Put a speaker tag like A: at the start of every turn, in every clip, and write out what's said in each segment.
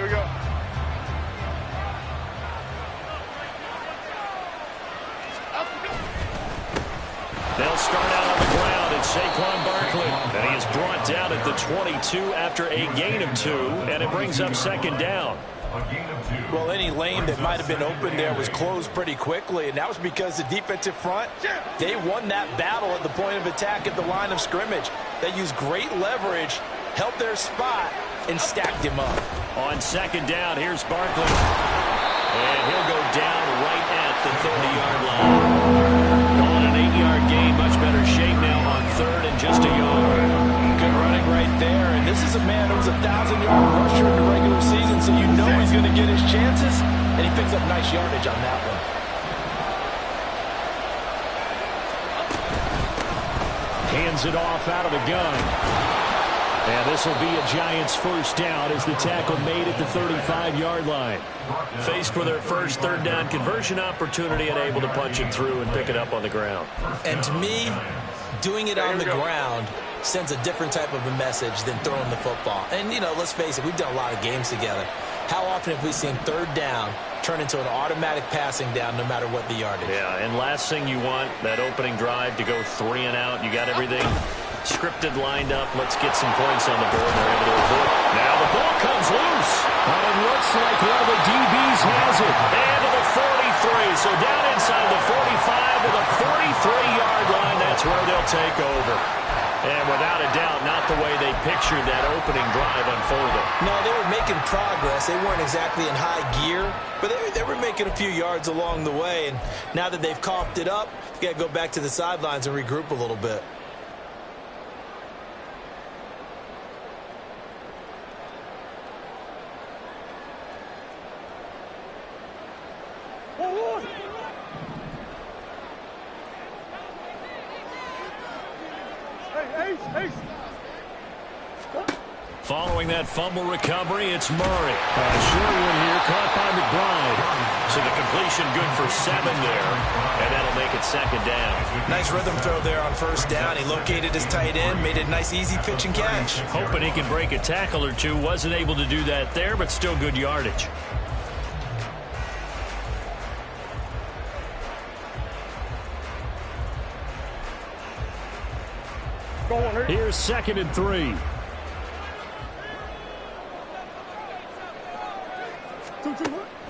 A: we go.
B: They'll start out on the ground. It's Saquon Barkley. And he is brought down at the 22 after a gain of 2. And it brings up second down.
C: Well, any lane that might have been open there was closed pretty quickly, and that was because the defensive front, they won that battle at the point of attack at the line of scrimmage. They used great leverage, held their spot, and stacked him up.
B: On second down, here's Barkley. And he'll go down right at the 30-yard line. Calling an 8-yard gain, much better shape now on third and just a yard.
C: Good running right there, and this is a man who was a 1,000-yard rusher in the regular season, so you know he's going to get his chances, and he picks up nice yardage on that one.
B: Hands it off out of the gun. And this will be a Giants first down as the tackle made at the 35-yard line. Faced with their first third down conversion opportunity and able to punch it through and pick it up on the ground.
C: And to me, doing it on the ground sends a different type of a message than throwing the football. And, you know, let's face it, we've done a lot of games together. How often have we seen third down turn into an automatic passing down no matter what the yardage?
B: Yeah, and last thing you want, that opening drive to go 3 and out. You got everything scripted, lined up. Let's get some points on the board. They're able to avoid. Now the ball comes loose. And it looks like one of the DBs has it. And to the 43. So down inside the 45 to the 43-yard line. That's where they'll take over. And without a doubt, not the way they pictured that opening drive unfolding.
C: No, they were making progress. They weren't exactly in high gear, but they were making a few yards along the way. And now that they've coughed it up, you got to go back to the sidelines and regroup a little bit.
B: Following that fumble recovery, it's Murray. A short one here, caught by McBride. So the completion good for 7 there, and that'll make it second down.
C: Nice rhythm throw there on first down. He located his tight end, made it a nice easy pitch and catch.
B: Hoping he can break a tackle or two. Wasn't able to do that there, but still good yardage. Here's 2nd and 3.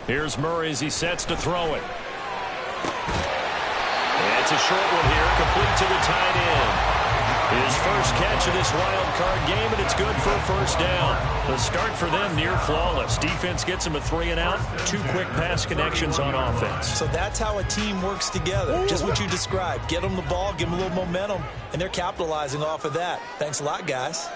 B: Here's Murray as he sets to throw it. And it's a short one here, complete to the tight end. His first catch of this wild card game, and it's good for a first down. The start for them near flawless. Defense gets them a 3 and out. 2 quick pass connections on offense.
C: So that's how a team works together. Just what you described. Get them the ball, give them a little momentum, and they're capitalizing off of that. Thanks a lot, guys.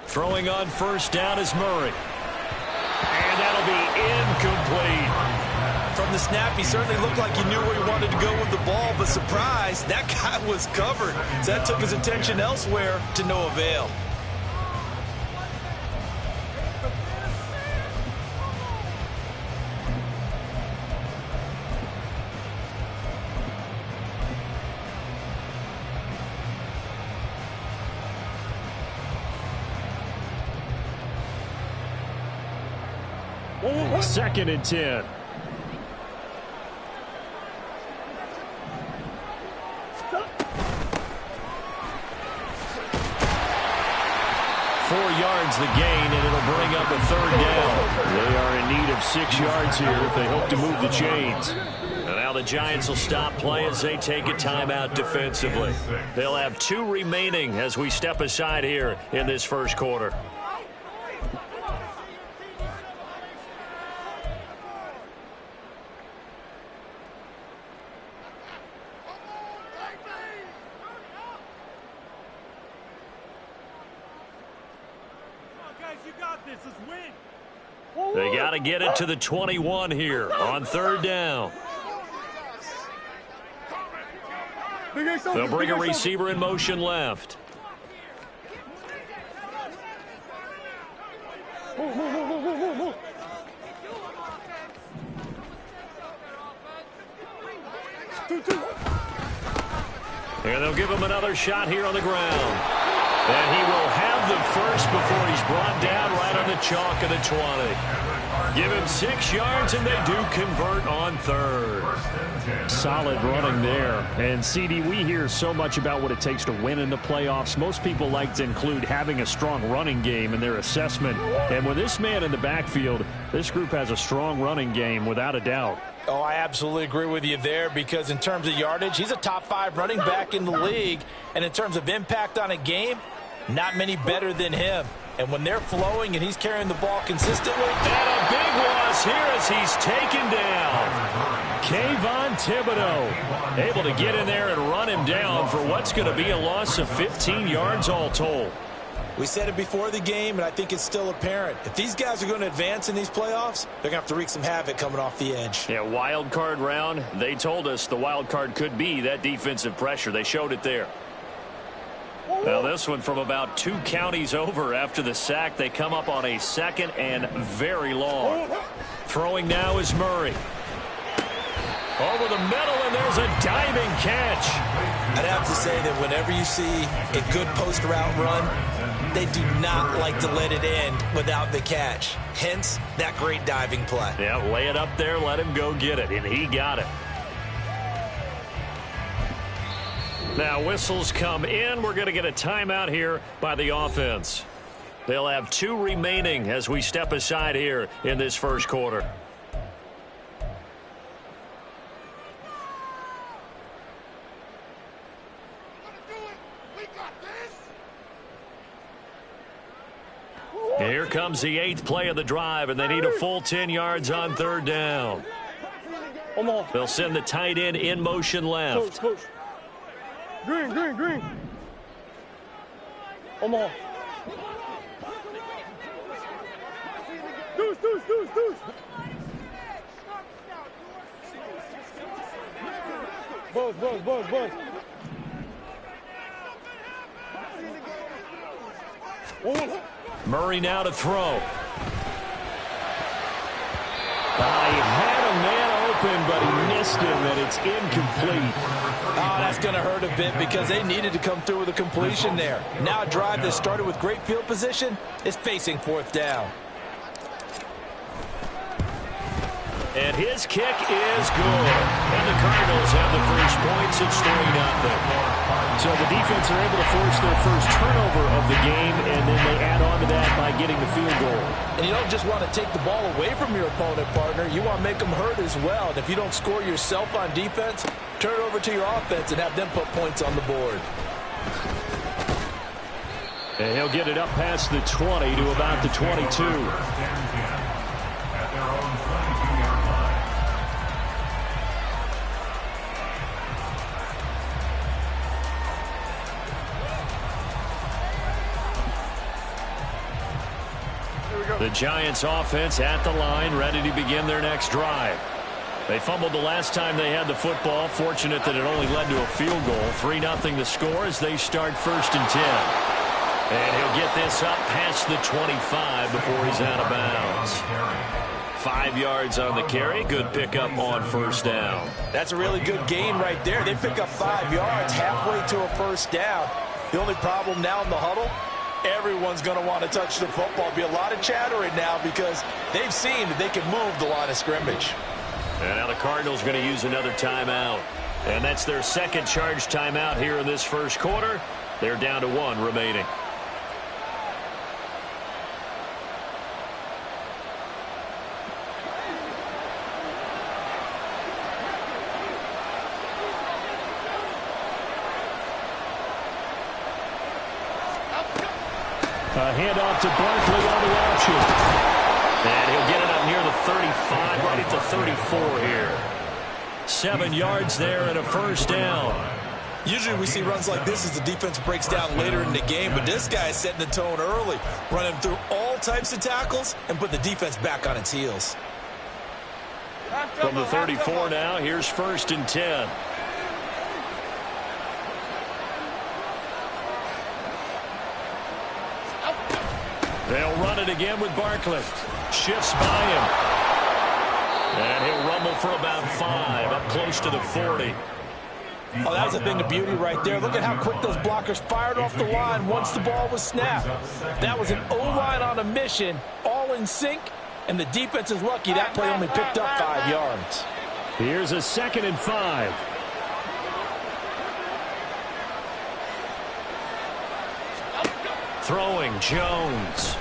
B: Throwing on first down is Murray. And that'll be incomplete.
C: From the snap, he certainly looked like he knew where he wanted to go with the ball, but surprise, that guy was covered. So that took his attention elsewhere to no avail.
B: Second and 10. The gain, and it'll bring up a third down. They are in need of 6 yards here if they hope to move the chains. And now the Giants will stop play as they take a timeout defensively. They'll have 2 remaining as we step aside here in this first quarter. They got to get it to the 21 here on third down. They'll bring a receiver in motion left. And they'll give him another shot here on the ground. And he will have the first before he's brought down right on the chalk of the 20. Give him 6 yards, and they do convert on third.
A: Solid running there. And, CD, we hear so much about what it takes to win in the playoffs. Most people like to include having a strong running game in their assessment. And with this man in the backfield, this group has a strong running game without a doubt.
C: Oh, I absolutely agree with you there, because in terms of yardage, he's a top 5 running back in the league. And in terms of impact on a game, not many better than him. And when they're flowing and he's carrying the ball consistently.
B: And a big loss here as he's taken down. Kayvon Thibodeaux able to get in there and run him down for what's going to be a loss of 15 yards all told.
C: We said it before the game, and I think it's still apparent. If these guys are going to advance in these playoffs, they're going to have to wreak some havoc coming off the edge.
B: Yeah, wild card round. They told us the wild card could be that defensive pressure. They showed it there. Now this one from about 2 counties over after the sack. They come up on a 2nd and very long. Throwing now is Murray. Over the middle, and there's a diving catch.
C: I'd have to say that whenever you see a good post route run, they do not like to let it end without the catch. Hence, that great diving play.
B: Yeah, lay it up there, let him go get it, and he got it. Now whistles come in. We're going to get a timeout here by the offense. They'll have 2 remaining as we step aside here in this first quarter. Here comes the 8th play of the drive, and they need a full 10 yards on 3rd down. They'll send the tight end in motion left.
D: Coach. Green. Omaha. Deuce. Buzz.
B: Murray now to throw. He had a man open, but he missed him, and it's incomplete.
C: Oh, that's going to hurt a bit because they needed to come through with a completion there. Now a drive that started with great field position is facing 4th down.
B: And his kick is good. And the Cardinals have the first points. It's 3-0.
A: So the defense are able to force their first turnover of the game, and then they add on to that by getting the field goal.
C: And you don't just want to take the ball away from your opponent, partner. You want to make them hurt as well. And if you don't score yourself on defense, turn it over to your offense and have them put points on the board.
A: And he'll get it up past the 20 to about the 22.
B: The Giants offense at the line, ready to begin their next drive. They fumbled the last time they had the football. Fortunate that it only led to a field goal. 3-0 the score as they start 1st and 10. And he'll get this up past the 25 before he's out of bounds. 5 yards on the carry. Good pickup on 1st down.
C: That's a really good gain right there. They pick up 5 yards halfway to a 1st down. The only problem now in the huddle, everyone's going to want to touch the football. Be a lot of chattering now because they've seen that they can move the line of scrimmage.
B: And now the Cardinals going to use another timeout. And that's their 2nd charge timeout here in this first quarter. They're down to 1 remaining.
A: A handoff to Barkley on the option.
B: And he'll get it up near the 35, right at the 34 here. 7 yards there and a 1st down.
C: Usually we see runs like this as the defense breaks down later in the game, but this guy is setting the tone early, running through all types of tackles and put the defense back on its heels.
B: From the 34 now, here's 1st and 10. They'll run it again with Barkley. Shifts by him. And he'll rumble for about 5, up close to the 40.
C: Oh, that was a thing of beauty right there. Look at how quick those blockers fired off the line once the ball was snapped. That was an O-line on a mission, all in sync, and the defense is lucky that play only picked up 5 yards.
A: Here's a 2nd and 5.
B: Throwing Jones.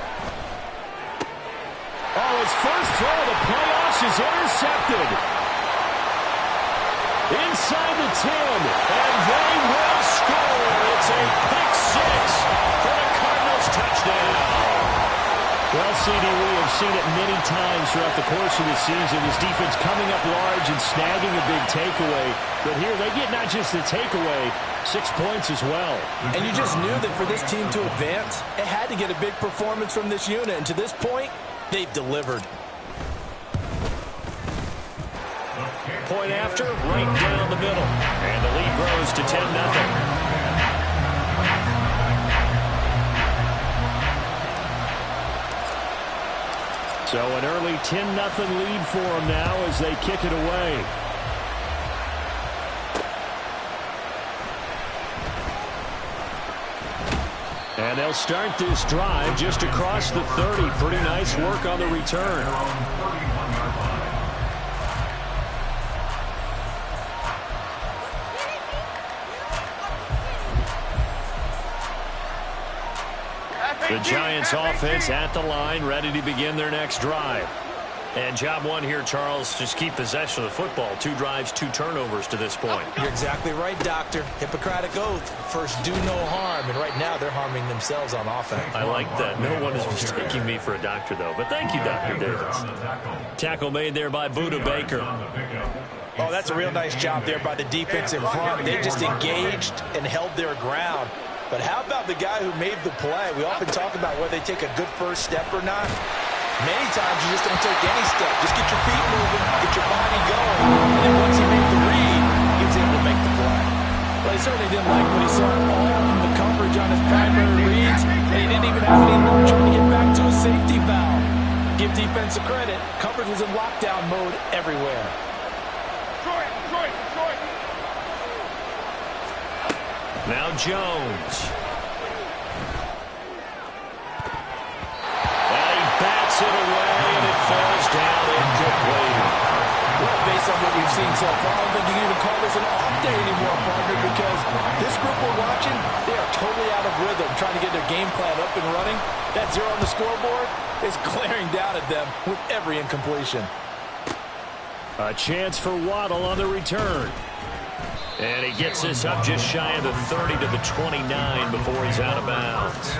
A: Oh, his first throw of the playoffs is intercepted. Inside the 10, and they will score. It's a pick 6 for the Cardinals touchdown. Well, CD, we have seen it many times throughout the course of the season. This defense coming up large and snagging a big takeaway. But here they get not just the takeaway, 6 points as well.
C: And you just knew that for this team to advance, it had to get a big performance from this unit. And to this point, they've delivered.
B: Point after, right down the middle. And the lead grows to 10-0.
A: So an early 10-0 lead for them now as they kick it away. And they'll start this drive just across the 30. Pretty nice work on the return. The Giants offense at the line, ready to begin their next drive.
B: And job one here, Charles, just keep possession of the football. 2 drives, 2 turnovers to this point.
C: You're exactly right, Doctor. Hippocratic oath. First, do no harm. And right now, they're harming themselves on offense.
B: I like that. No one is mistaking me for a doctor, though. But thank you, Dr. Davis.
A: Tackle made there by Budda Baker.
C: Oh, that's a real nice job there by the defense in front. They just engaged and held their ground. But how about the guy who made the play? We often talk about whether they take a good first step or not. Many times you just don't take any step. Just get your feet moving, get your body going. And then once he made the read, he was able to make the play. Well, he certainly didn't like when he saw all in the coverage on his primary reads, and he didn't even have any luck trying to get back to a safety valve. Give defense a credit. Coverage was in lockdown mode everywhere.
B: Now Jones. Bats it away, and it falls down incomplete.
C: Well, based on what we've seen so far, I don't think you can even call this an off day anymore, partner, because this group we're watching, they are totally out of rhythm, trying to get their game plan up and running. That 0 on the scoreboard is glaring down at them with every incompletion.
A: A chance for Waddle on the return.
B: And he gets this up just shy of the 30 to the 29 before he's out of bounds.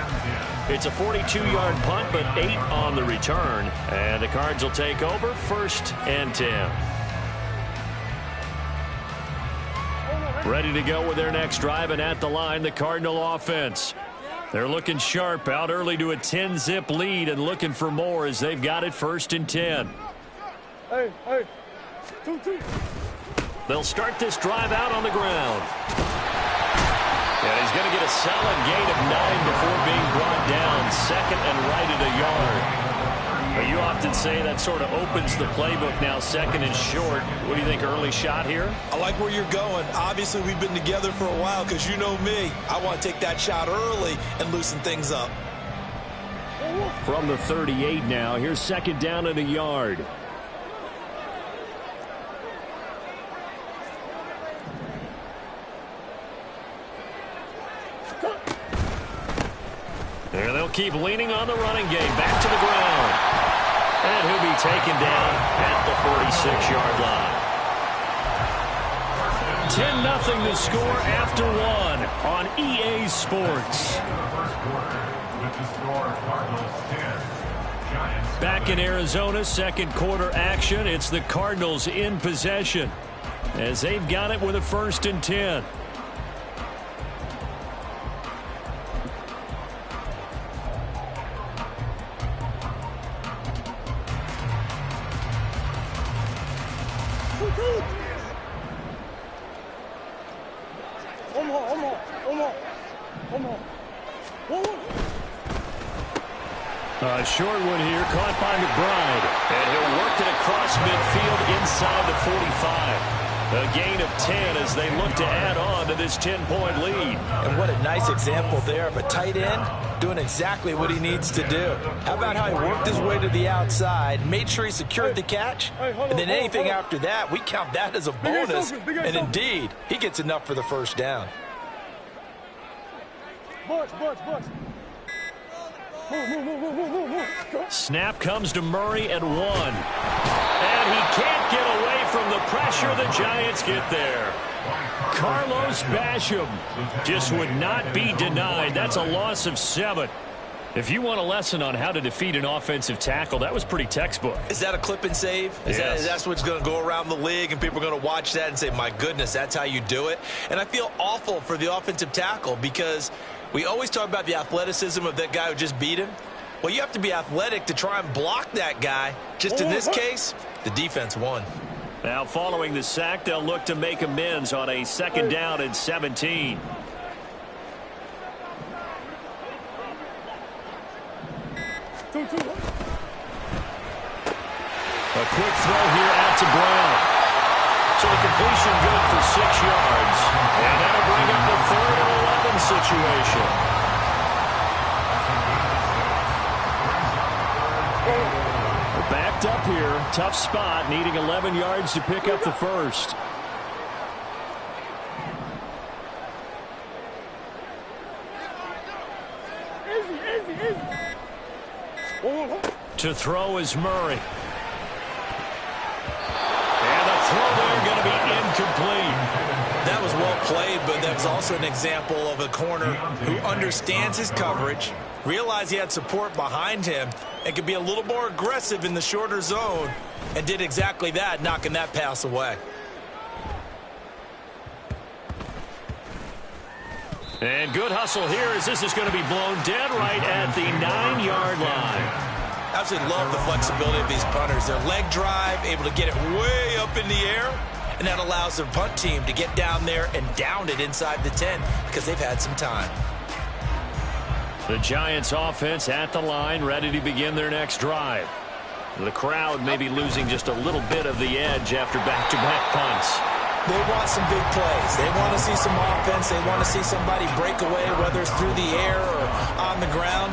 B: It's a 42-yard punt, but 8 on the return. And the Cards will take over, 1st and 10. Ready to go with their next drive, and at the line, the Cardinal offense. They're looking sharp, out early to a 10-zip lead and looking for more as they've got it 1st and 10.
D: Hey, 2-2.
B: They'll start this drive out on the ground. And he's going to get a solid gain of 9 before being brought down. 2nd and right at a yard. But you often say that sort of opens the playbook now, 2nd and short. What do you think, early shot here?
C: I like where you're going. Obviously, we've been together for a while because you know me. I want to take that shot early and loosen things up.
A: From the 38 now, here's 2nd down at a yard.
B: There they'll keep leaning on the running game. Back to the ground. And he'll be taken down at the 46-yard line.
A: 10-0 to score after 1 on EA Sports. Back in Arizona, 2nd quarter action. It's the Cardinals in possession as they've got it with a 1st and 10. A short one here, caught by McBride.
B: And he'll work it across midfield inside the 45. A gain of 10 as they look to add on to this 10-point lead.
C: And what a nice example there of a tight end doing exactly what he needs to do. How about how he worked his way to the outside, made sure he secured the catch, and then anything after that, we count that as a bonus. And indeed, he gets enough for the first down.
A: Snap comes to Murray at 1. And he can't get away from the pressure. The Giants get there. Carlos Basham just would not be denied. That's a loss of 7. If you want a lesson on how to defeat an offensive tackle, that was pretty textbook.
C: Is that a clip and save?
A: Yes.
C: That's what's going to go around the league, and people are going to watch that and say, my goodness, that's how you do it? And I feel awful for the offensive tackle because we always talk about the athleticism of that guy who just beat him. Well, you have to be athletic to try and block that guy. Just in this case, the defense won.
A: Now, following the sack, they'll look to make amends on a 2nd down and 17. A quick throw here out to Brown. So the completion good for 6 yards. And that'll bring up the 3rd and 11 situation. We're backed up here. Tough spot, needing 11 yards to pick up the first. To throw is Murray. And the throw there going to be incomplete.
C: That was well played, but that's also an example of a corner who understands his coverage, realized he had support behind him, and could be a little more aggressive in the shorter zone, and did exactly that, knocking that pass away.
A: And good hustle here as this is going to be blown dead right at the 9-yard line.
C: Absolutely love the flexibility of these punters. Their leg drive, able to get it way up in the air, and that allows their punt team to get down there and down it inside the 10 because they've had some time.
A: The Giants offense at the line, ready to begin their next drive. The crowd may be losing just a little bit of the edge after back-to-back punts.
C: They want some big plays. They want to see some offense. They want to see somebody break away, whether it's through the air or on the ground.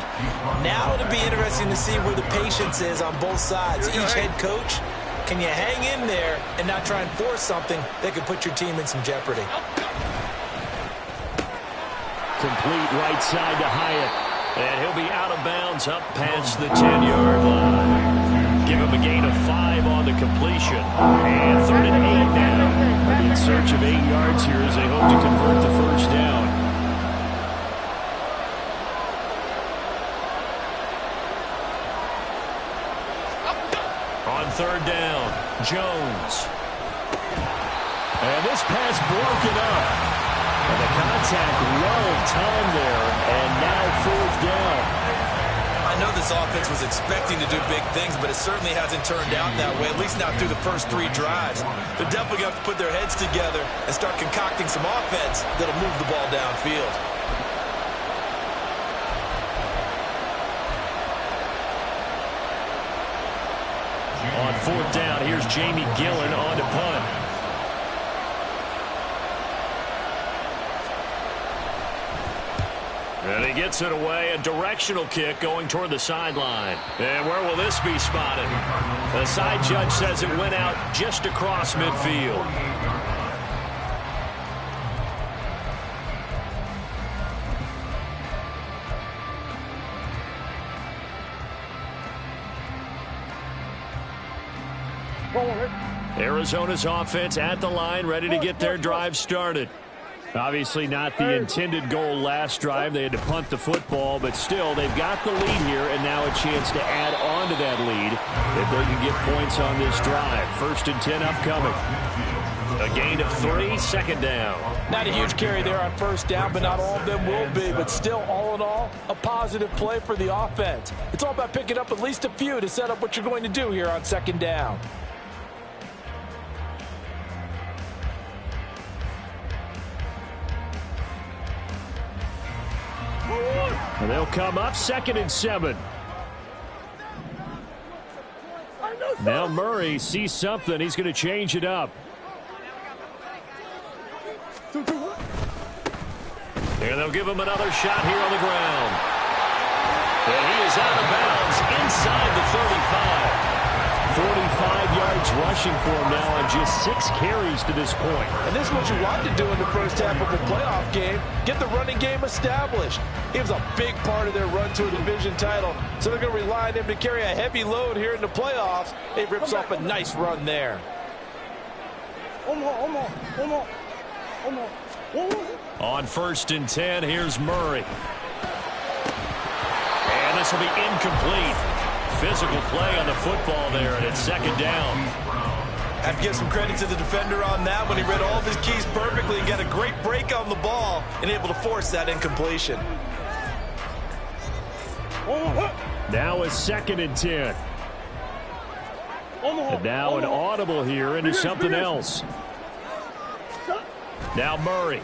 C: Now it'll be interesting to see where the patience is on both sides. Each head coach, can you hang in there and not try and force something that could put your team in some jeopardy?
A: Complete right side to Hyatt. And he'll be out of bounds up past the 10-yard line. Give him a gain of 5 on the completion. And 3rd and 8 now. In search of 8 yards here as they hope to convert the first down. On 3rd down, Jones. And this pass broken up. And the contact well timed there. And now 4th down.
C: I know this offense was expecting to do big things, but it certainly hasn't turned out that way, at least not through the first 3 drives. They're definitely going to have to put their heads together and start concocting some offense that'll move the ball downfield.
A: On 4th down, here's Jamie Gillen on to punt. And he gets it away, a directional kick going toward the sideline. And where will this be spotted? The side judge says it went out just across midfield. Arizona's offense at the line, ready to get their drive started. Obviously not the intended goal last drive. They had to punt the football, but still, they've got the lead here, and now a chance to add on to that lead if they can get points on this drive. 1st and 10 upcoming. A gain of 3, 2nd down.
C: Not a huge carry there on 1st down, but not all of them will be. But still, all in all, a positive play for the offense. It's all about picking up at least a few to set up what you're going to do here on 2nd down.
A: And they'll come up 2nd and 7. Now Murray sees something. He's going to change it up.
B: And they'll give him another shot here on the ground. And he is out of bounds inside the 35.
A: 45 yards rushing for him now on just 6 carries to this point.
C: And this is what you want to do in the first half of a playoff game. Get the running game established. He was a big part of their run to a division title, so they're going to rely on him to carry a heavy load here in the playoffs. He rips off a nice run there.
B: On 1st and 10, here's Murray. And this will be incomplete. Physical play on the football there, and it's 2nd down.
C: I have to give some credit to the defender on that when he read all of his keys perfectly and got a great break on the ball and able to force that incompletion.
A: Now a 2nd and 10. And now an audible here into something else. Now Murray.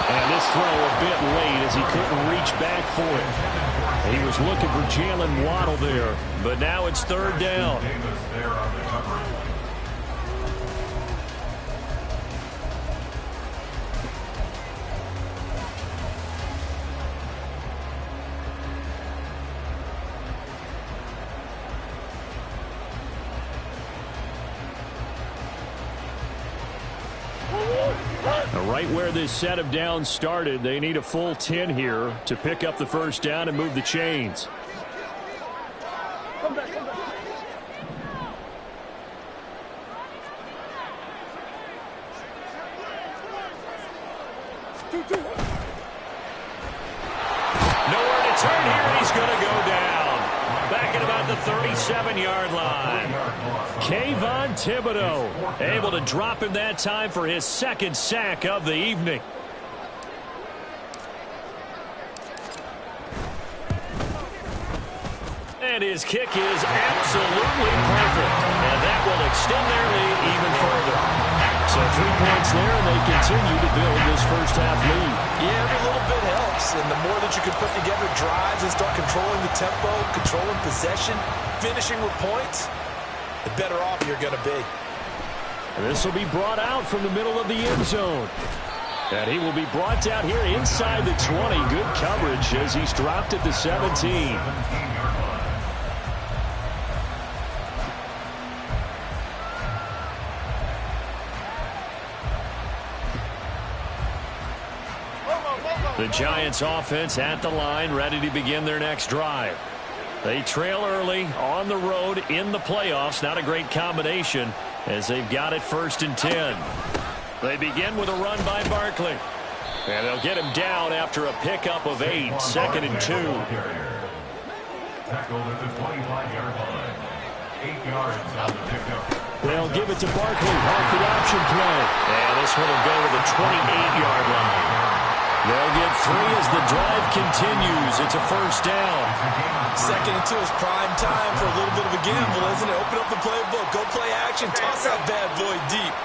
A: And this throw a bit late as he couldn't reach back for it. He was looking for Jalen Waddle there, but now it's 3rd down. Right where this set of downs started, they need a full 10 here to pick up the 1st down and move the chains.
D: Come back.
B: Nowhere to turn here, and he's going to go down. Back at about the 37-yard line.
A: Kayvon Thibodeaux able to drop him that time for his 2nd sack of the evening.
B: And his kick is absolutely perfect. And that will extend their lead even further.
A: So 3 points there, and they continue to build this first half lead.
C: Yeah, every little bit helps. And the more that you can put together drives and start controlling the tempo, controlling possession, finishing with points, the better off you're going to be.
A: And this will be brought out from the middle of the end zone. And he will be brought down here inside the 20. Good coverage as he's dropped at the 17. The Giants offense at the line, ready to begin their next drive. They trail early on the road in the playoffs. Not a great combination as they've got it 1st and 10. They begin with a run by Barkley. And they'll get him down after a pickup of 8, 2nd and 2. They'll give it to Barkley off the option play.
B: And this one will go to the 28-yard line. They'll get 3 as the drive continues. It's a 1st down.
C: 2nd and 2 is prime time for a little bit of a gamble, isn't it? Open up the playbook, go play action, toss that bad boy deep.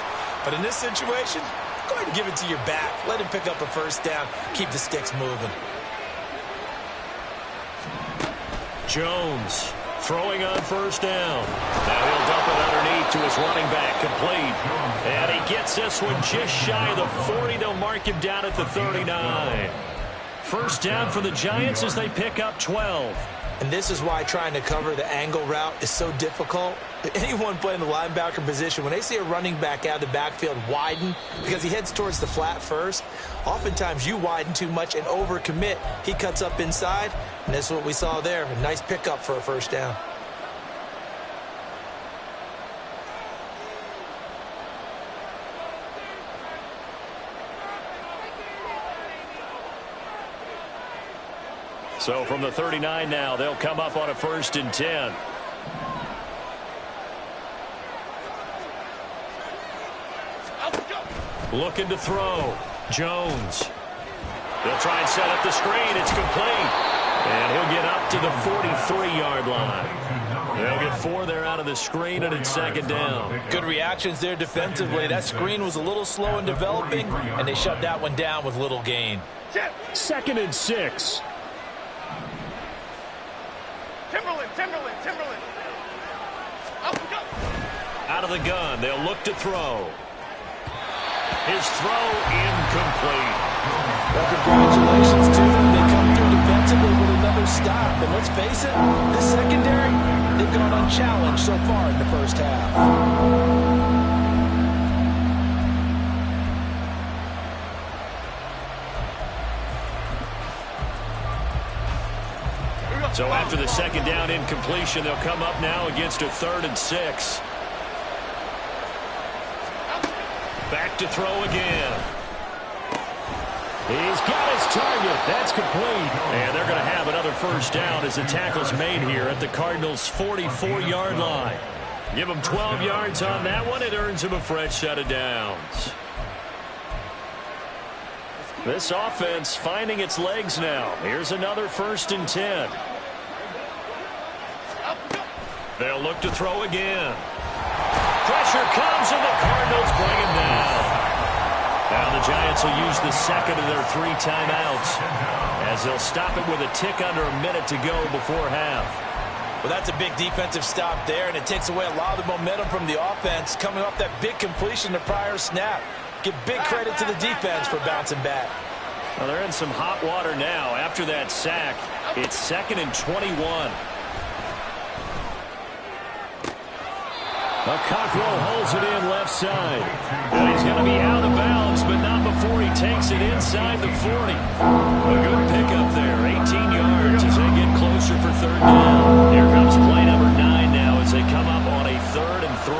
C: But in this situation, go ahead and give it to your back. Let him pick up a 1st down. Keep the sticks moving.
B: Jones throwing on 1st down. Now he'll dump it underneath to his running back, complete. And he gets this one just shy of the 40. They'll mark him down at the 39. 1st down for the Giants as they pick up 12.
C: And this is why trying to cover the angle route is so difficult. Anyone playing the linebacker position, when they see a running back out of the backfield widen because he heads towards the flat first, oftentimes you widen too much and overcommit. He cuts up inside, and that's what we saw there. A nice pickup for a 1st down.
B: So from the 39 now, they'll come up on a 1st and 10. Looking to throw. Jones. They'll try and set up the screen. It's complete. And he'll get up to the 43-yard line. They'll get 4 there out of the screen, and it's 2nd down.
C: Good reactions there defensively. That screen was a little slow in developing, and they shut that one down with little gain.
A: 2nd and 6.
D: Timberland.
B: Out of the gun, they'll look to throw. His throw incomplete.
C: Well, congratulations to them. They come through defensively with another stop. And let's face it, this secondary, they've gone unchallenged so far in the first half.
B: So after the second down incompletion, they'll come up now against a 3rd and 6. Back to throw again.
A: He's got his target. That's complete.
B: And they're going to have another first down as the tackle's made here at the Cardinals' 44-yard line. Give them 12 yards on that one. It earns them a fresh set of downs. This offense finding its legs now. Here's another 1st and 10. They'll look to throw again. Pressure comes, and the Cardinals bring him down. Now the Giants will use the second of their 3 timeouts as they'll stop it with a tick under a minute to go before half.
C: Well, that's a big defensive stop there, and it takes away a lot of the momentum from the offense coming off that big completion the prior snap. Give big credit to the defense for bouncing back.
B: Well, they're in some hot water now. After that sack, it's 2nd and 21.
A: Cockrell holds it in left side. And he's going to be out of bounds, but not before he takes it inside the 40.
B: A good pickup there, 18 yards as they get closer for 3rd down. Here comes play number 9 now as they come up on a 3rd and 3.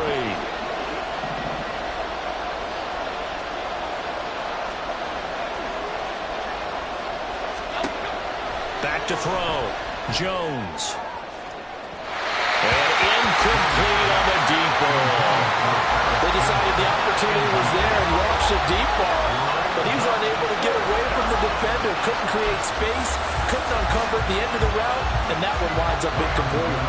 B: Back to throw. Jones. And incomplete on the deep ball.
C: They decided the opportunity was there and launched a deep ball, but he was unable to get away from the defender. Couldn't create space, couldn't uncover the end of the route, and that one winds up incomplete.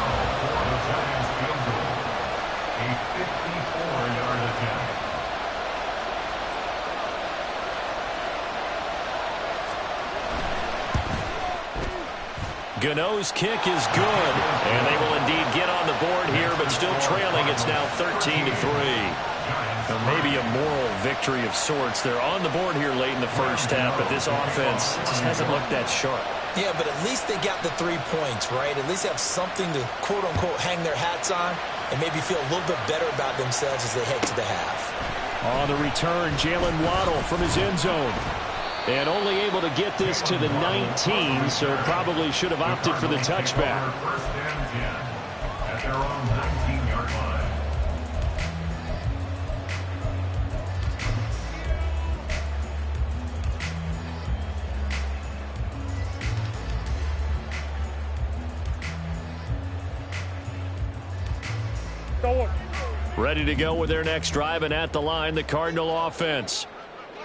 E: A 54-yard attempt.
B: Gano's kick is good, and they will indeed get on the board here, but still trailing. It's now 13-3.
A: Maybe a moral victory of sorts. They're on the board here late in the first half, but this offense just hasn't looked that sharp.
C: Yeah, but at least they got the 3 points, right? At least they have something to, quote-unquote, hang their hats on and maybe feel a little bit better about themselves as they head to the half.
A: On the return, Jalen Waddle from his end zone. And only able to get this to the 19, so probably should have opted for the touchback.
E: First and 10 at their own 19-yard line.
A: Ready to go with their next drive, and at the line, the Cardinal offense.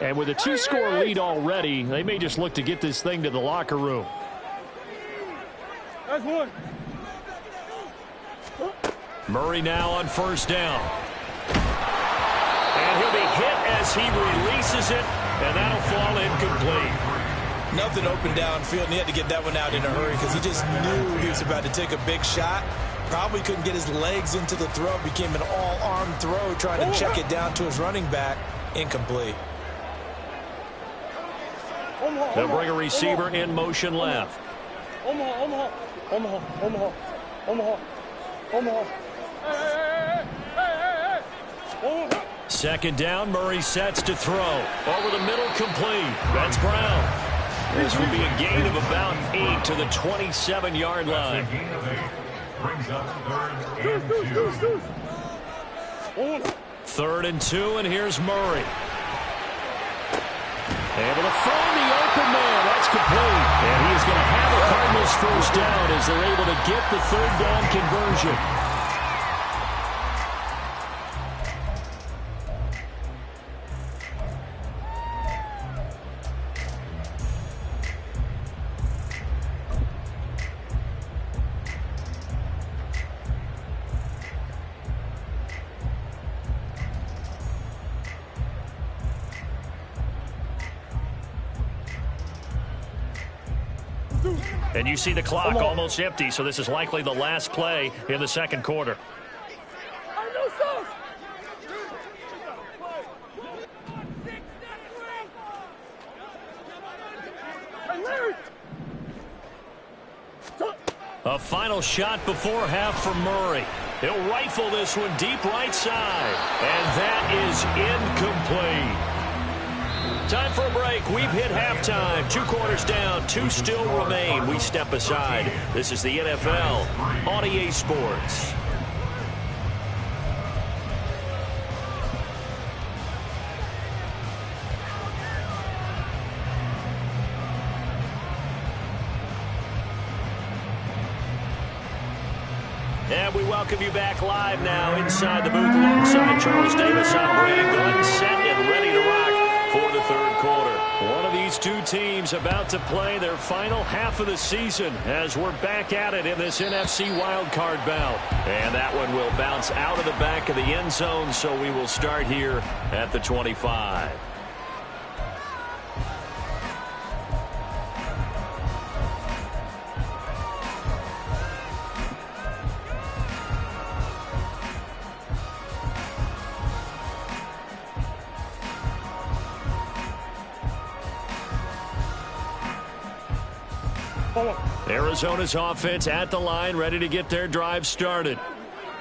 A: And with a 2-score lead already, they may just look to get this thing to the locker room.
D: That's one.
A: Murray now on first down.
B: And he'll be hit as he releases it, and that'll fall incomplete.
C: Nothing open downfield, and he had to get that one out in a hurry because he just knew he was about to take a big shot. Probably couldn't get his legs into the throw. Became an all-arm throw trying to check it down to his running back. Incomplete.
A: They'll bring a receiver in motion left.
D: Omaha. Hey.
A: Second down, Murray sets to throw. Over the middle, complete. That's Brown. This will be a gain of about 8 to the 27-yard line.
E: A gain of 8 brings up 3rd and 2.
A: 3rd and 2, and here's Murray. Able to find the open man. That's complete. And he is going to have the Cardinals first down as they're able to get the 3rd down conversion.
B: And you see the clock almost empty, so this is likely the last play in the second quarter. A final shot before half for Murray. He'll rifle this one deep right side. And that is incomplete. Time for a break. We've hit halftime. 2 quarters down. 2 still remain. We step aside. This is the NFL on EA Sports. And we welcome you back live now inside the booth alongside Charles Davis. I'm Brandon Glenn, set and ready to rock for the third quarter. One of these two teams about to play their final half of the season as we're back at it in this NFC wildcard bout. And that one will bounce out of the back of the end zone, so we will start here at the 25. Arizona's offense at the line, ready to get their drive started.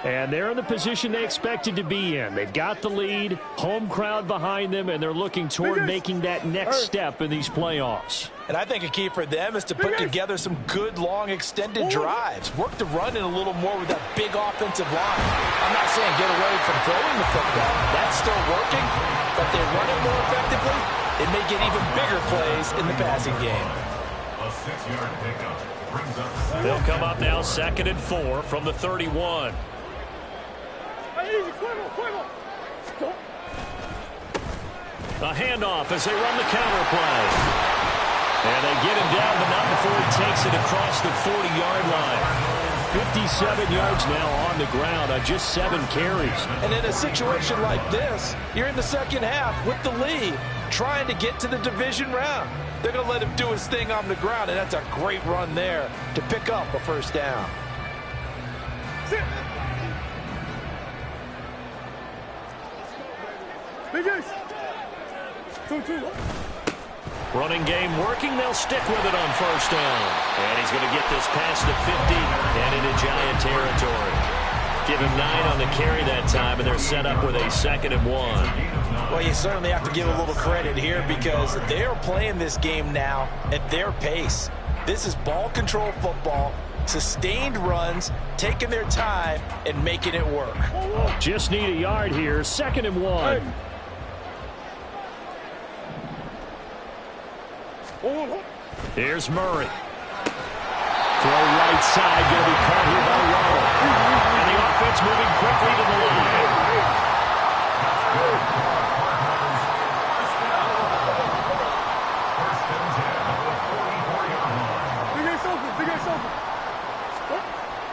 A: And they're in the position they expected to be in. They've got the lead, home crowd behind them, and they're looking toward making that next step in these playoffs.
C: And I think a key for them is to put together some good, long, extended drives. Work the run in a little more with that big offensive line. I'm not saying get away from throwing the football. That's still working, but they run it more effectively. It may get even bigger plays in the passing game.
E: A 6-yard pickup brings up.
B: They'll come up now 2nd and 4 from the 31. A handoff as they run the counter play. And they get him down, but not before he takes it across the 40-yard line.
A: 57 yards now on the ground on just 7 carries.
C: And in a situation like this, you're in the second half with the lead, trying to get to the division round. They're going to let him do his thing on the ground, and that's a great run there to pick up a first down.
B: Running game working. They'll stick with it on first down. And he's going to get this past the 50 and into Giant territory. Give him 9 on the carry that time, and they're set up with a 2nd and 1.
C: Well, you certainly have to give a little credit here because they're playing this game now at their pace. This is ball control football, sustained runs, taking their time, and making it work.
A: Just need a yard here. 2nd and 1.
B: Here's Murray.
A: Throw right side, going to be caught here by Waddle.
B: And the offense moving quickly to the line.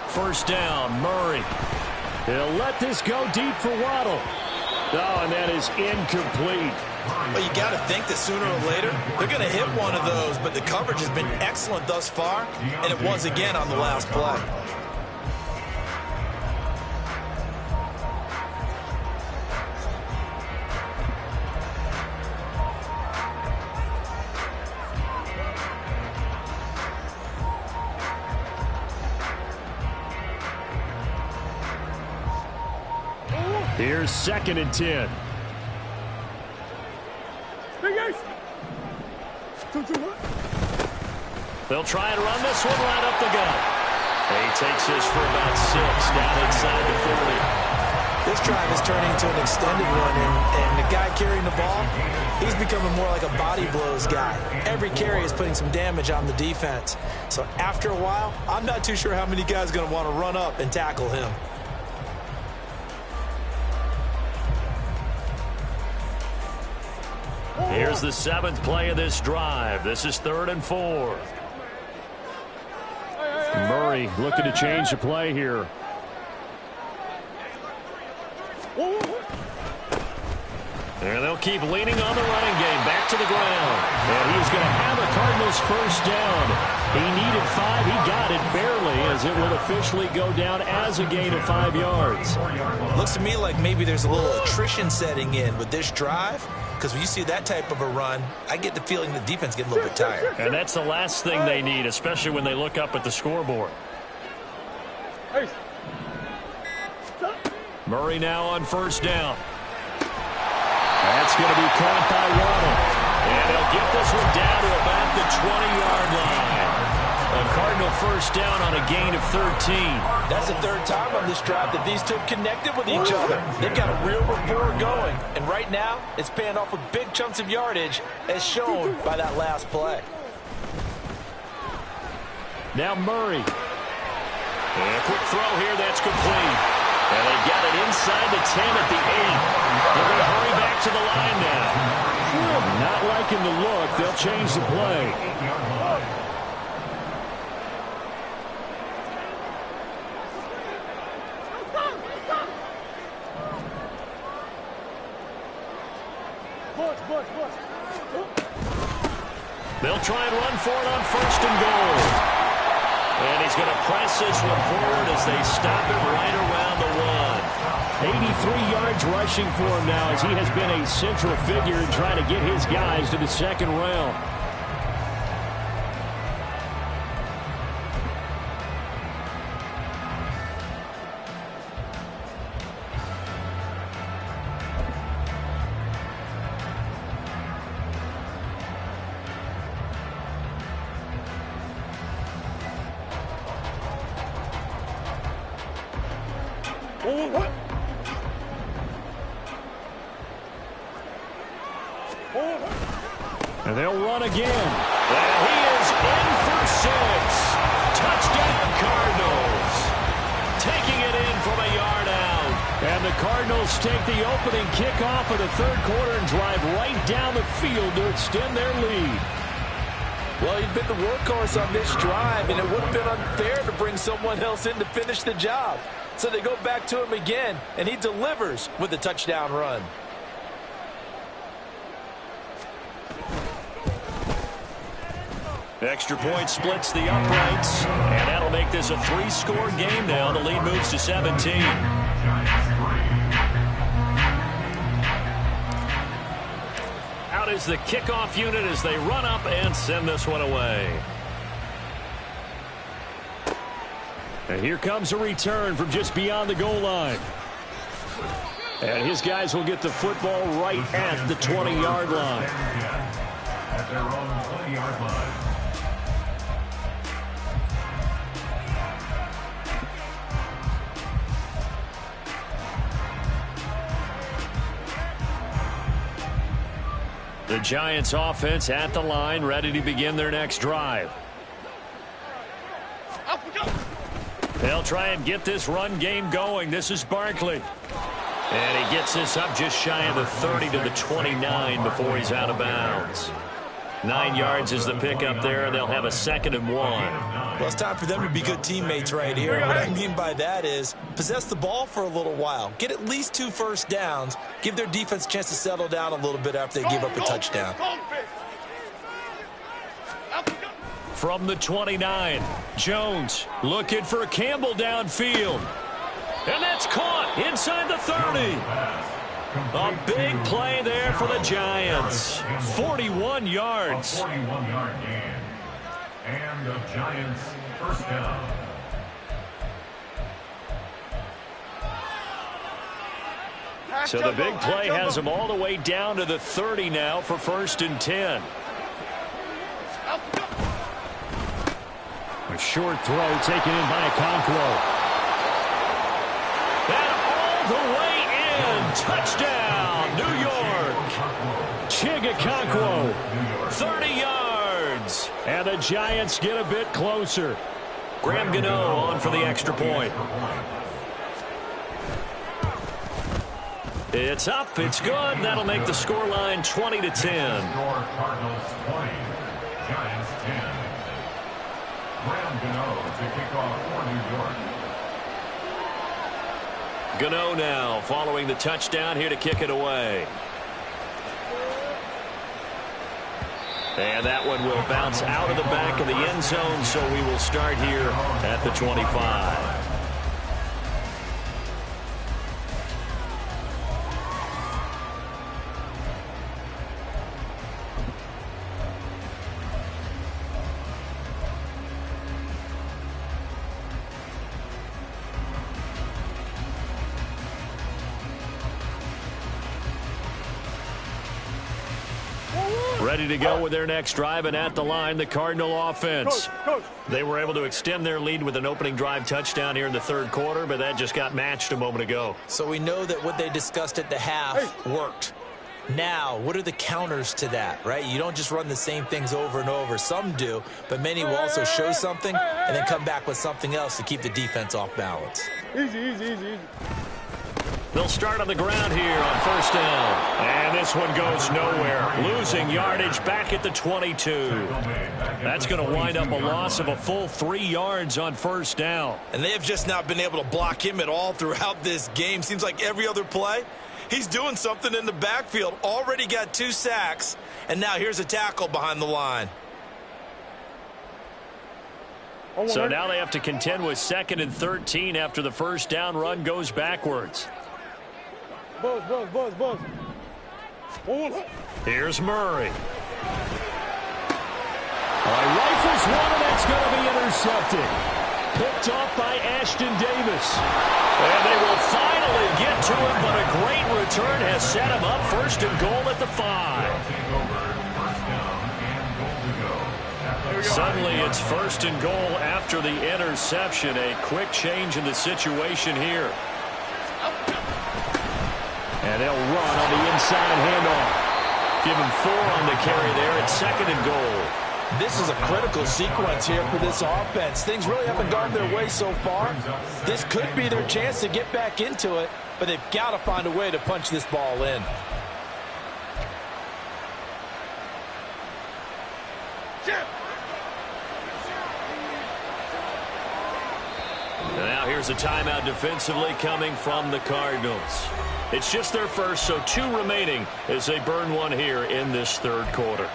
A: First down, Murray. He'll let this go deep for Waddle. Oh, and that is incomplete.
C: Well, you got to think that sooner or later they're going to hit one of those, but the coverage has been excellent thus far, and it was again on the last play.
A: Here's 2nd and 10.
B: They'll try and run this one right up the gut. He takes this for about 6 down inside the 40.
C: This drive is turning into an extended one, and the guy carrying the ball, he's becoming more like a body blows guy. Every carry is putting some damage on the defense. So after a while, I'm not too sure how many guys are going to want to run up and tackle him.
B: Here's the 7th play of this drive. This is 3rd and 4.
A: Murray looking to change the play here.
B: And they'll keep leaning on the running game. Back to the ground.
A: And he's going to have the Cardinals first down. He needed 5. He got it barely as it will officially go down as a gain of 5 yards.
C: Looks to me like maybe there's a little attrition setting in with this drive. Because when you see that type of a run, I get the feeling the defense getting a little bit tired.
B: And that's the last thing they need, especially when they look up at the scoreboard.
D: Hey.
A: Murray now on first down. That's going to be caught by Waddle. And he'll get this one down to about the 20-yard line. A Cardinal first down on a gain of 13.
C: That's the third time on this drive that these two have connected with each other. They've got a real rapport going. And right now, it's paying off with big chunks of yardage, as shown by that last play.
A: Now Murray. And a quick throw here, that's complete. And they've got it inside the 10 at the 8. They're going to hurry back to the line now. Not liking the look. They'll change the play. They'll try and run for it on first and goal. And he's going to press this one forward as they stop it right around the 1. 83 yards rushing for him now, as he has been a central figure in trying to get his guys to the second round. And they'll run again. And he is in for 6. Touchdown Cardinals. Taking it in from a yard out. And the Cardinals take the opening kickoff of the third quarter and drive right down the field to extend their lead.
C: Well, he'd been the workhorse on this drive, and it would have been unfair to bring someone else in to finish the job. So they go back to him again, and he delivers with a touchdown run.
A: Extra point splits the uprights, and that'll make this a 3-score game now. The lead moves to 17. Out is the kickoff unit as they run up and send this one away. And here comes a return from just beyond the goal line. And his guys will get the football right at the 20-yard line.
E: At their own 20-yard line.
A: The Giants offense at the line, ready to begin their next drive. They'll try and get this run game going. This is Barkley. And he gets this up just shy of the 30 to the 29 before he's out of bounds. 9 yards is the pickup there. They'll have a 2nd and 1.
C: Well, it's time for them to be good teammates right here. What I mean by that is possess the ball for a little while. Get at least 2 first downs. Give their defense a chance to settle down a little bit after they give up a touchdown.
A: From the 29, Jones looking for Campbell downfield. And that's caught inside the 30. A big play there for the Giants. 41 yards.
E: 41-yard gain. And the Giants first down.
A: So the big play has them all the way down to the 30 now for 1st and 10. A short throw taken in by Okonkwo. And all the way in. Touchdown, New York. Chig Okonkwo, 30 yards. And the Giants get a bit closer. Graham Gano on for the extra point. It's up, it's good. That'll make the scoreline 20 to 10.
E: Cardinals 20, Giants 10. Graham Gano to kick off for New York.
A: Gano now following the touchdown here to kick it away. And that one will bounce out of the back of the end zone, so we will start here at the 25. Ready to go with their next drive, and at the line, the Cardinal offense.
D: Coach.
A: They were able to extend their lead with an opening drive touchdown here in the third quarter, but that just got matched a moment ago.
C: So we know that what they discussed at the half worked. Now, what are the counters to that, right? You don't just run the same things over and over. Some do, but many will also show something and then come back with something else to keep the defense off balance.
D: Easy.
A: They'll start on the ground here on first down. And this one goes nowhere. Losing yardage back at the 22. That's going to wind up a loss of a full 3 yards on first down.
C: And they have just not been able to block him at all throughout this game. Seems like every other play, he's doing something in the backfield. Already got 2 sacks, and now here's a tackle behind the line.
A: So now they have to contend with 2nd and 13 after the first down run goes backwards.
D: Buzz.
A: Here's Murray. Rifles one, and that's going to be intercepted. Picked off by Ashton Davis. And they will finally get to him, but a great return has set him up 1st and goal at the 5. Suddenly it's 1st and goal after the interception. A quick change in the situation here. And they'll run on the inside handoff. Give him 4 on the carry there at 2nd and goal.
C: This is a critical sequence here for this offense. Things really haven't gone their way so far. This could be their chance to get back into it, but they've got to find a way to punch this ball in.
A: Now here's a timeout defensively coming from the Cardinals. It's just their first, so 2 remaining as they burn one here in this third quarter.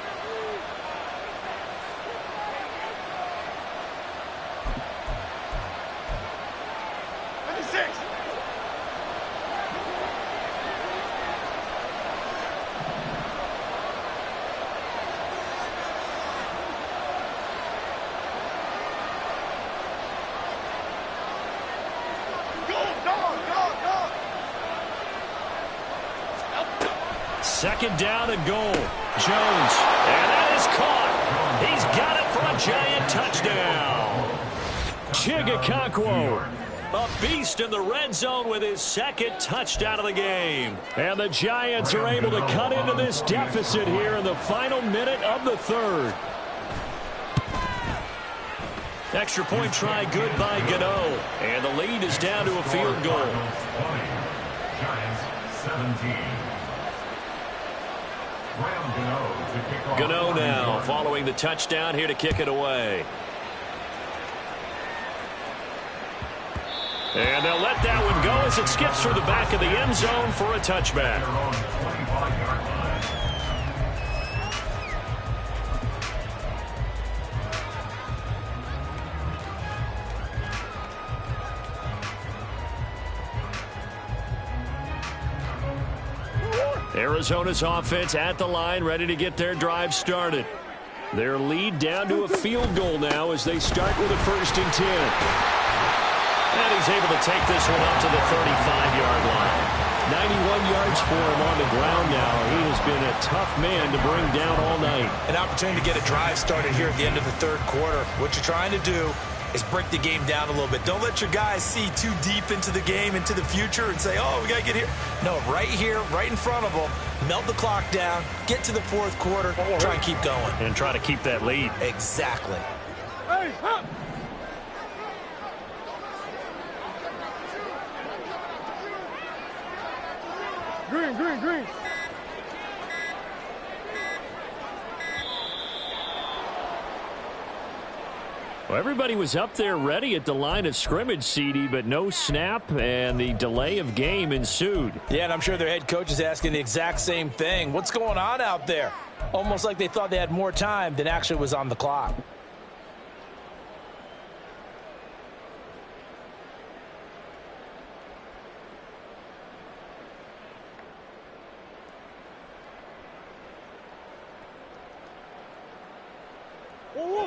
A: Second down and goal. Jones. And that is caught. He's got it for a giant touchdown. Chigakakwo, a beast in the red zone with his 2nd touchdown of the game. And the Giants are able to cut into this deficit here in the final minute of the 3rd. Extra point try good by Gano. And the lead is down to a field goal.
E: Giants 17.
A: Gano now following the touchdown here to kick it away. And they'll let that one go as it skips through the back of the end zone for a touchback. Arizona's offense at the line, ready to get their drive started. Their lead down to a field goal now as they start with a 1st and 10. And he's able to take this one up to the 35-yard line. 91 yards for him on the ground now. He has been a tough man to bring down all night.
C: An opportunity to get a drive started here at the end of the 3rd quarter. What you're trying to do is break the game down a little bit. Don't let your guys see too deep into the game, into the future, and say, oh, we got to get here. No, right here, right in front of them, melt the clock down, get to the 4th quarter, try and keep going.
A: And try to keep that lead.
C: Exactly.
D: Hey, huh. Green.
A: Well, everybody was up there ready at the line of scrimmage, CD, but no snap, and the delay of game ensued.
C: Yeah, and I'm sure their head coach is asking the exact same thing. What's going on out there? Almost like they thought they had more time than actually was on the clock.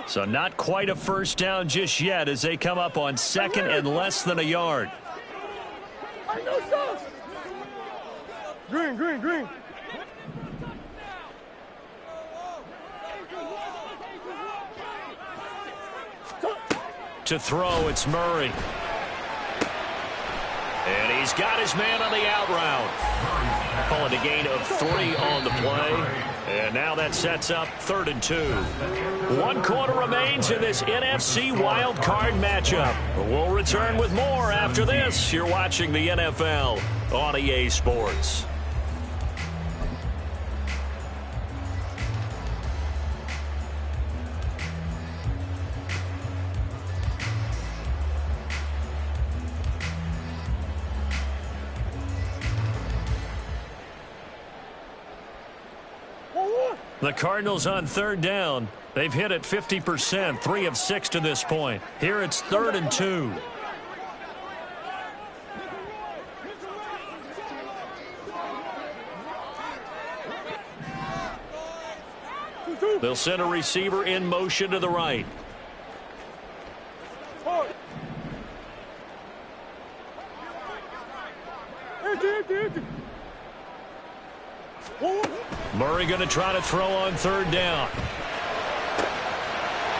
A: So not quite a first down just yet as they come up on 2nd and less than a yard.
D: Green.
A: To throw, it's Murray. And he's got his man on the out route. Calling a gain of 3 on the play. And now that sets up 3rd and 2. 1 quarter remains in this NFC Wild Card matchup. We'll return with more after this. You're watching the NFL on EA Sports. The Cardinals on 3rd down. They've hit it 50%, 3 of 6 to this point. Here it's 3rd and 2. They'll send a receiver in motion to the right. Murray going to try to throw on 3rd down.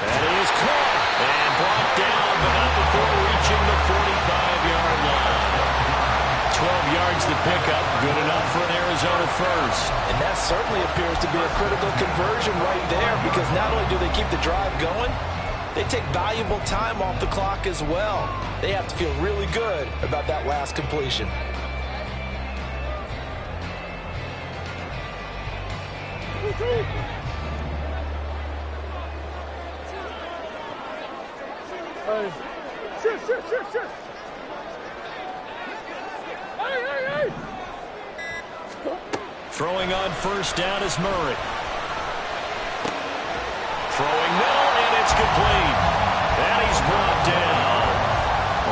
A: That is caught and brought down, but not before reaching the 45-yard line. 12 yards to pick up, good enough for an Arizona first.
C: And that certainly appears to be a critical conversion right there, because not only do they keep the drive going, they take valuable time off the clock as well. They have to feel really good about that last completion.
D: Hey, shit. Hey.
A: Throwing on 1st down is Murray. Throwing middle, and it's complete. And he's brought down.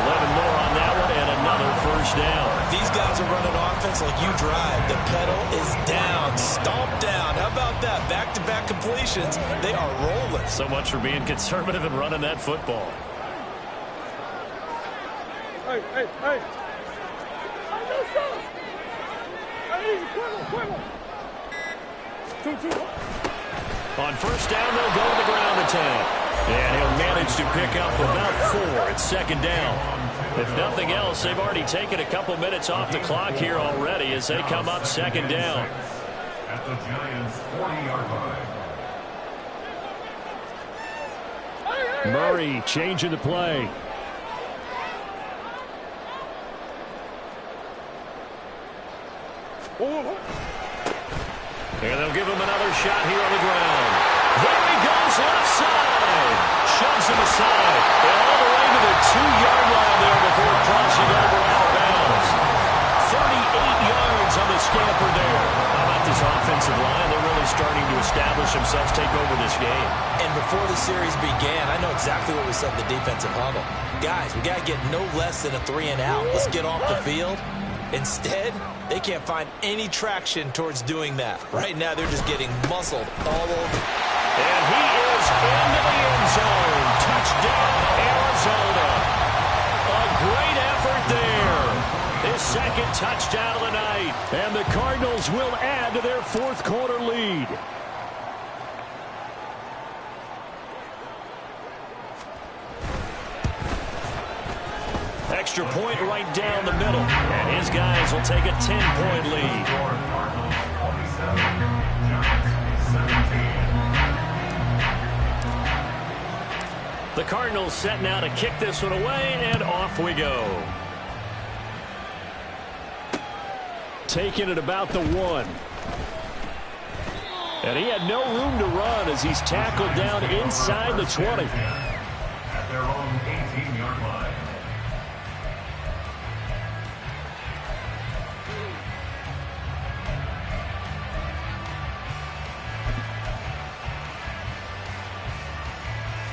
A: 11 more on that one, and another 1st down.
C: These guys are running offense like you drive. The pedal is down, stomped down. How about that? Back-to-back completions. They are rolling.
A: So much for being conservative and running that football.
D: Hey.
A: On 1st down, they'll go to the ground attack. And he'll manage to pick up about 4. It's 2nd down. If nothing else, they've already taken a couple minutes off the clock here already as they come up 2nd down.
E: At the Giants' 40-yard line.
A: Murray changing the play. And they'll give him another shot here on the ground. There he goes, left side. Shoves him aside. And all the way to the 2-yard line there before crossing over out of bounds. 38 yards on the scamper there. How about this offensive line? They're really starting to establish themselves, take over this game.
C: And before the series began, I know exactly what we said in the defensive huddle. Guys, we got to get no less than a 3 and out. Let's get off the field. Instead, they can't find any traction towards doing that. Right now, they're just getting muscled all over.
A: And he is into the end zone. Touchdown, Arizona. A great effort there. His 2nd touchdown of the night. And the Cardinals will add to their 4th quarter lead. Extra point right down the middle. And his guys will take a 10-point lead. The Cardinals setting out to kick this one away, and off we go. Taking it about the 1. And he had no room to run as he's tackled down inside the 20.
E: At their own 18-yard line.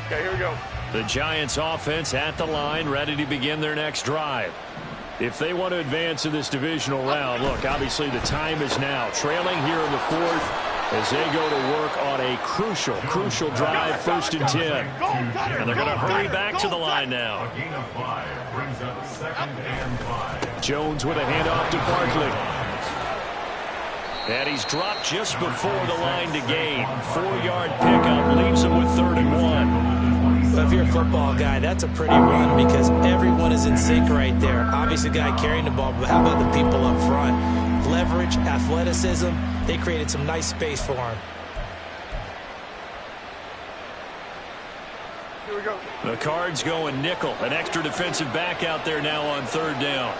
D: Okay, here we go.
A: The Giants offense at the line, ready to begin their next drive. If they want to advance in this divisional round, look, obviously the time is now. Trailing here in the 4th as they go to work on a crucial drive, 1st and 10. And they're going to hurry back to the line now.
E: A gain of 5 brings up 2nd and 5.
A: Jones with a handoff to Barkley. And he's dropped just before the line to gain. 4-yard pickup leaves him with 3rd and 1.
C: if you're a football guy, that's a pretty run because everyone is in sync right there. Obviously, the guy carrying the ball, but how about the people up front? Leverage, athleticism, they created some nice space for him.
D: Here we go.
A: The Cards going nickel. An extra defensive back out there now on third down.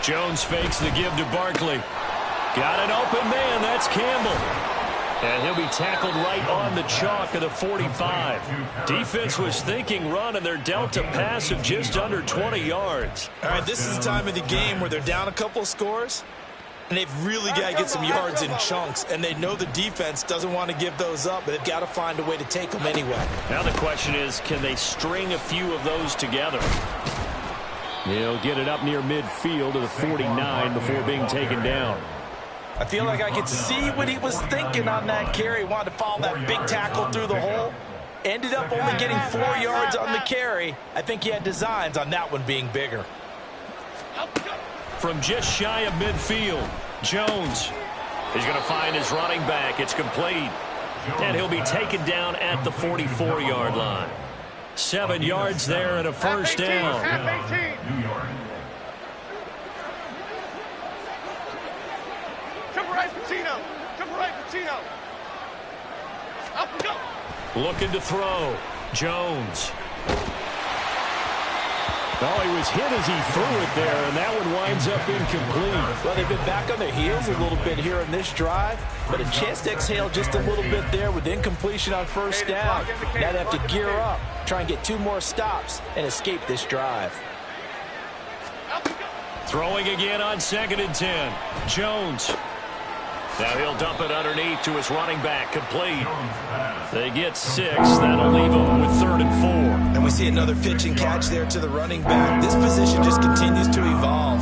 A: Jones fakes the give to Barkley. Got an open man. That's Campbell. And he'll be tackled right on the chalk of the 45. Defense was thinking run, and they're dealt a pass of just under 20 yards.
C: All right, this is the time of the game where they're down a couple of scores, and they've really got to get some yards in chunks, and they know the defense doesn't want to give those up, but they've got to find a way to take them anyway.
A: Now the question is, can they string a few of those together? He'll get it up near midfield to the 49 before being taken down.
C: I feel like I could see what he was thinking on that carry. Wanted to follow that big tackle through the hole. Ended up only getting 4 yards on the carry. I think he had designs on that one being bigger.
A: From just shy of midfield, Jones is going to find his running back. It's complete. And he'll be taken down at the 44-yard line. 7 yards there and a first down.
E: New York.
D: Up and go.
A: Looking to throw. Jones. Oh, he was hit as he threw it there, and that one winds up incomplete.
C: Well, they've been back on their heels a little bit here in this drive, but a chance to exhale just a little bit there with incompletion on first down. Now they have to gear up, try and get 2 more stops, and escape this drive.
A: Throwing again on 2nd and 10. Jones. Now he'll dump it underneath to his running back, complete. They get 6. That'll leave them with 3rd and 4.
C: And we see another pitch and catch there to the running back. This position just continues to evolve.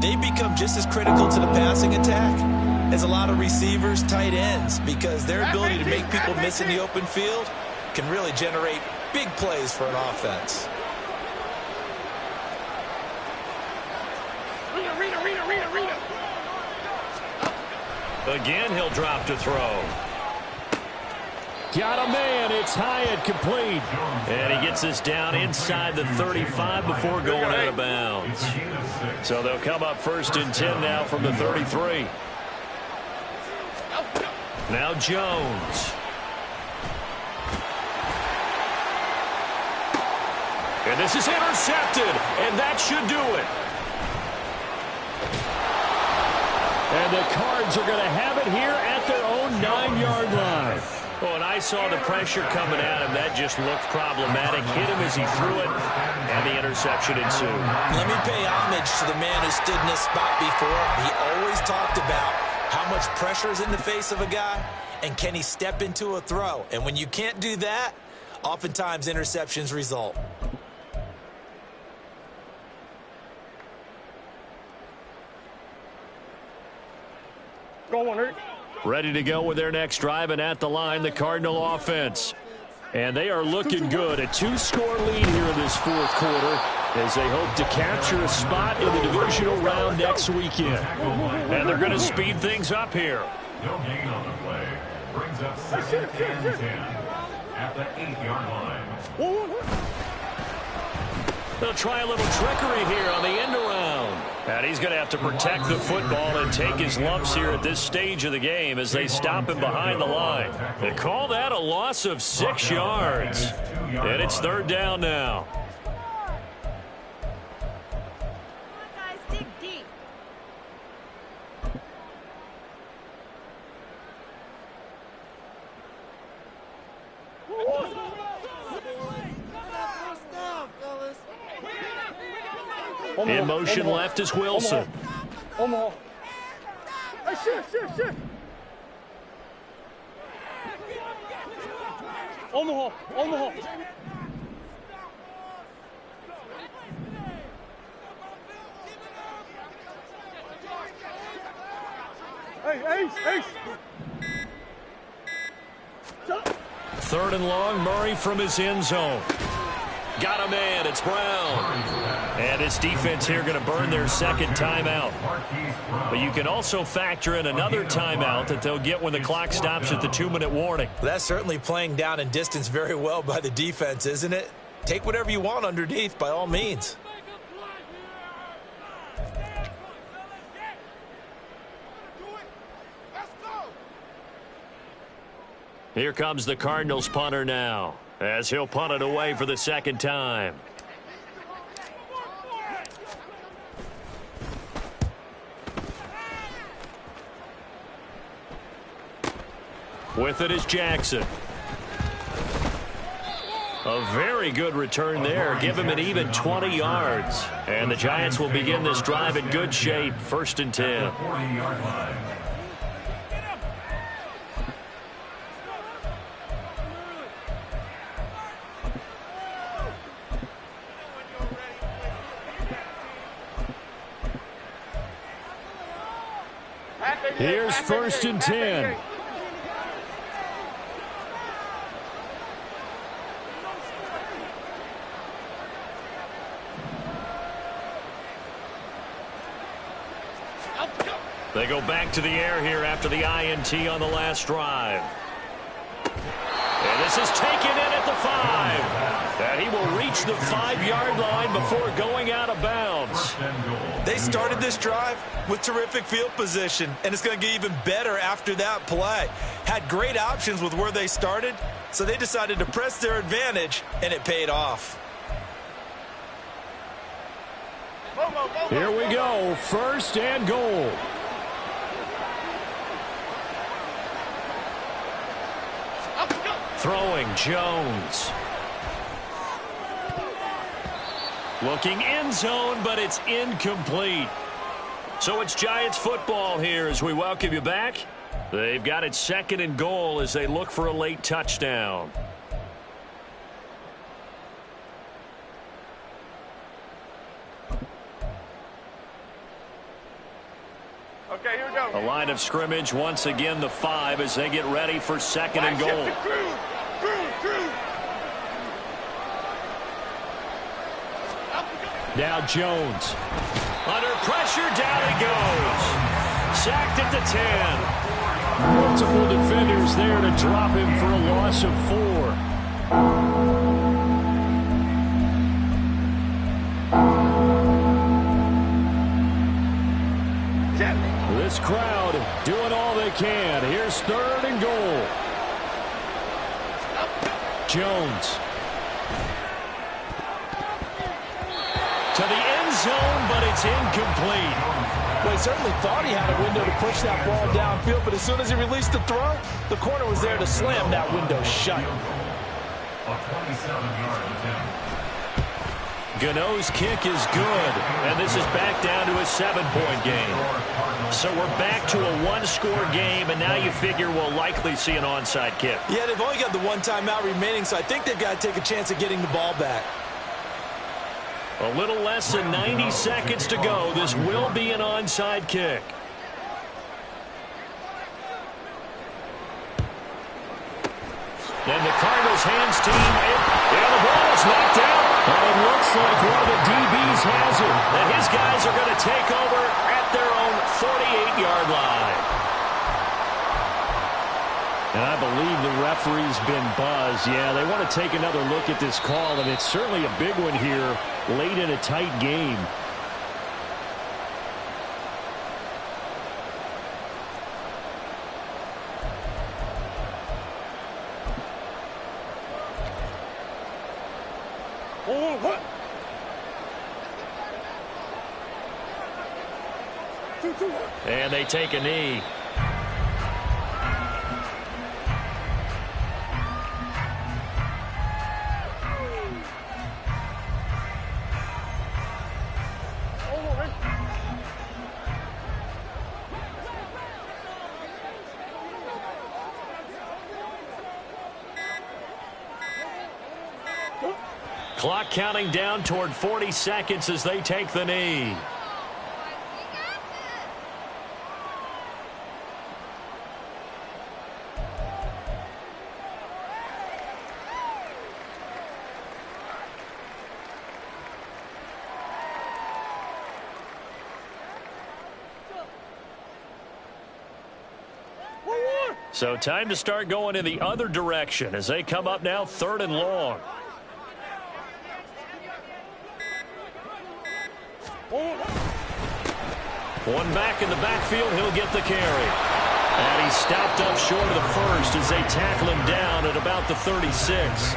C: They become just as critical to the passing attack as a lot of receivers, tight ends, because their ability to make people miss in the open field can really generate big plays for an offense.
D: Read.
A: Again, he'll drop to throw. Got a man. It's Hyatt, complete. And he gets us down inside the 35 before going out of bounds. So they'll come up 1st and 10 now from the 33. Now Jones. And this is intercepted, and that should do it. And the Cards are going to have it here at their own 9-yard line. Oh, and I saw the pressure coming at him. That just looked problematic. Hit him as he threw it, and the interception ensued.
C: Let me pay homage to the man who stood in this spot before. He always talked about how much pressure is in the face of a guy, and can he step into a throw. And when you can't do that, oftentimes interceptions result.
D: Go on, Eric.
A: Ready to go with their next drive, and at the line, the Cardinal offense. And they are looking good. A 2-score lead here in this 4th quarter as they hope to capture a spot in the divisional round next weekend. And they're going to speed things up here.
E: No gain on the play. Brings up 2nd and 10 at the 8-yard line.
A: They'll try a little trickery here on the end around. And he's going to have to protect the football and take his lumps here at this stage of the game as they stop him behind the line. They call that a loss of 6 yards. And it's 3rd down now. In motion left is Wilson.
D: Omaha. Hey, shit. Omaha. Hey, Ace.
A: 3rd and long, Murray from his end zone.
B: Got a man. It's Brown. And his defense here going to burn their second timeout. But you can also factor in another timeout that they'll get when the clock stops at the 2-minute warning.
C: That's certainly playing down and distance very well by the defense, isn't it? Take whatever you want underneath by all means.
B: Here comes the Cardinals punter now, as he'll punt it away for the second time. With it is Jackson. A very good return there. Give him an even 20 yards. And the Giants will begin this drive in good shape. 1st and 10.
E: 40-yard line.
A: Here's 1st and 10.
B: They go back to the air here after the INT on the last drive. And this is taken in at the 5. And he will reach the 5-yard line before going out of bounds.
C: They started this drive with terrific field position, and it's going to get even better after that play. Had great options with where they started, so they decided to press their advantage, and it paid off.
A: Here we go. 1st and goal.
B: Throwing Jones. Looking end zone, but it's incomplete. So it's Giants football here as we welcome you back. They've got it 2nd and goal as they look for a late touchdown.
D: Okay, here we go.
B: A line of scrimmage once again, the 5 as they get ready for 2nd and goal.
A: Now Jones.
B: Under pressure, down he goes. Sacked at the 10.
A: Multiple defenders there to drop him for a loss of 4. This crowd doing all they can. Here's 3rd and goal. Jones.
B: To the end zone, but it's incomplete.
C: Well, he certainly thought he had a window to push that ball downfield, but as soon as he released the throw, the corner was there to slam that window shut.
E: A 27-yard attempt.
B: Gano's kick is good, and this is back down to a 7-point game. So we're back to a 1-score game, and now you figure we'll likely see an onside kick.
C: Yeah, they've only got the 1 timeout remaining, so I think they've got to take a chance at getting the ball back.
B: A little less than 90 seconds to go. This will be an onside kick. And the Cardinals hands team, and the ball is knocked out.
A: And it looks like one of the DBs has it.
B: And his guys are going to take over at their own 48-yard line.
A: And I believe the referee's been buzzed. Yeah, they want to take another look at this call, and it's certainly a big one here late in a tight game.
B: And they take a knee. Clock counting down toward 40 seconds as they take the knee.
A: So time to start going in the other direction as they come up now 3rd and long. One back in the backfield, he'll get the carry. And he stopped up short of the first as they tackle him down at about the 36.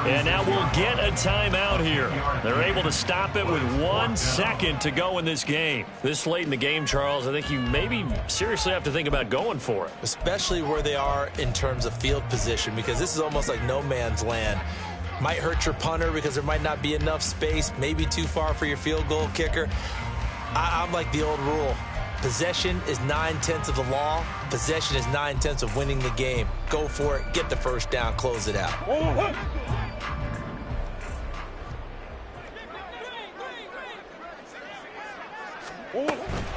A: And now we'll get a timeout here. They're able to stop it with 1 second to go in this game. This late in the game, Charles, I think you maybe seriously have to think about going for it.
C: Especially where they are in terms of field position, because this is almost like no man's land. Might hurt your punter because there might not be enough space, maybe too far for your field goal kicker. I'm like the old rule. Possession is 9/10 of the law. Possession is 9/10 of winning the game. Go for it. Get the first down. Close it out.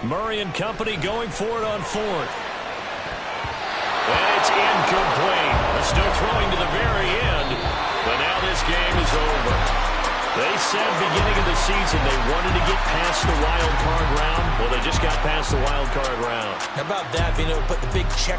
A: Murray and company going for it on 4th. And it's incomplete. They're still throwing to the very end. But now this game is over. They said beginning of the season they wanted to get past the wild card round. Well, they just got past the wild card round.
C: How about that, being able to put the big check